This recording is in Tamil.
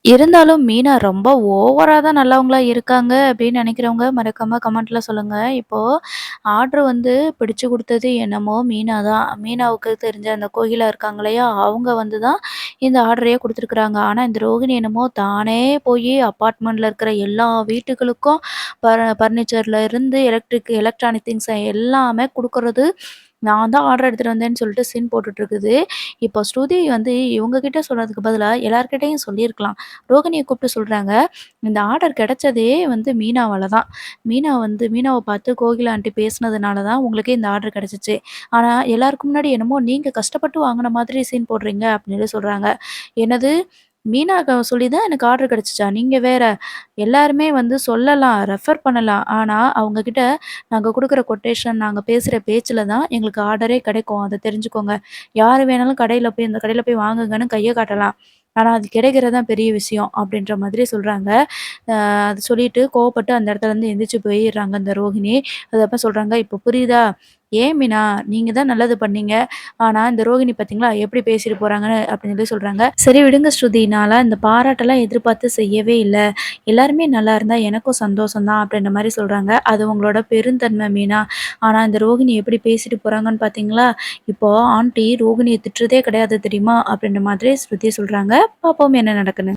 இருந்தாலும் மீனா ரொம்ப ஓவரா தான் நல்லவங்களா இருக்காங்க அப்படின்னு நினைக்கிறவங்க மறக்காம கமெண்ட்ல சொல்லுங்க. இப்போ ஆர்டர் வந்து பிடிச்சு குடுத்தது என்னமோ மீனா தான். மீனாவுக்கு தெரிஞ்ச அந்த கோகிலா இருக்காங்க இல்லையா? அவங்க வந்து தான் இந்த ஆர்டரையே குடுத்துருக்காங்க. ஆனா இந்த ரோகிணி என்னமோ தானே போயி அபார்ட்மெண்ட்ல இருக்கிற எல்லா வீட்டுகளுக்கும் பர்னிச்சர்ல இருந்து எலக்ட்ரானிக் திங்ஸ் எல்லாமே குடுக்குறது நான் தான் ஆர்டர் எடுத்துட்டு வந்தேன்னு சொல்லிட்டு சீன் போட்டுட்டு இருக்குது. இப்போ ஸ்ருதி வந்து இவங்க கிட்ட சொல்றதுக்கு பதிலா எல்லார்கிட்டயும் சொல்லியிருக்கலாம். ரோகிணிய கூப்பிட்டு சொல்றாங்க, "இந்த ஆர்டர் கிடைச்சதே வந்து மீனாவால தான். மீனாவ பார்த்து கோகிலா ஆன்டி பேசினதுனால தான் உங்களுக்கு இந்த ஆர்டர் கிடைச்சுச்சு. ஆனா எல்லாருக்கும் முன்னாடி என்னமோ நீங்க கஷ்டப்பட்டு வாங்குன மாதிரி சீன் போடுறீங்க" அப்படின்னு சொல்றாங்க. "என்னது? மீனாக்கு சொல்லி தான் எனக்கு ஆர்டர் கிடைச்சுச்சா? நீங்க வேற. எல்லாருமே வந்து சொல்லலாம், ரெஃபர் பண்ணலாம். ஆனா அவங்க கிட்ட நாங்க குடுக்குற கொட்டேஷன், நாங்க பேசுற பேச்சுல தான் எங்களுக்கு ஆர்டரே கிடைக்கும். அத தெரிஞ்சுக்கோங்க. யாரு வேணாலும் இந்த கடையில போய் வாங்குங்கன்னு கைய காட்டலாம். ஆனா அது கிடைக்கிறது தான் பெரிய விஷயம்." அப்படின்ற மாதிரி சொல்றாங்க. அது சொல்லிட்டு கோவப்பட்டு அந்த இடத்துலருந்து எந்திரிச்சு போயிர்றாங்க அந்த ரோகிணி. அதுக்கப்புறம் சொல்றாங்க, "இப்போ புரியுதா? ஏன் மீனா, நீங்க தான் நல்லது பண்ணீங்க. ஆனா இந்த ரோகிணி பார்த்தீங்களா எப்படி பேசிட்டு போறாங்கன்னு" அப்படின்னு சொல்லி சொல்றாங்க. "சரி விடுங்க ஸ்ருதி. நான்லாம் இந்த பாராட்டெல்லாம் எதிர்பார்த்து செய்யவே இல்ல. எல்லாருமே நல்லா இருந்தா எனக்கும் சந்தோஷம் தான்." அப்படின்ற மாரி சொல்றாங்க. "அது உங்களோட பெருந்தன்மை மீனா. ஆனா இந்த ரோகிணி எப்படி பேசிட்டு போறாங்கன்னு பார்த்தீங்களா? இப்போ ஆன்டி ரோகிணிய திட்டுறதே கிடையாது தெரியுமா?" அப்படின்ற மாதிரி ஸ்ருதி சொல்றாங்க. பார்ப்போம் என்ன நடக்குன்னு.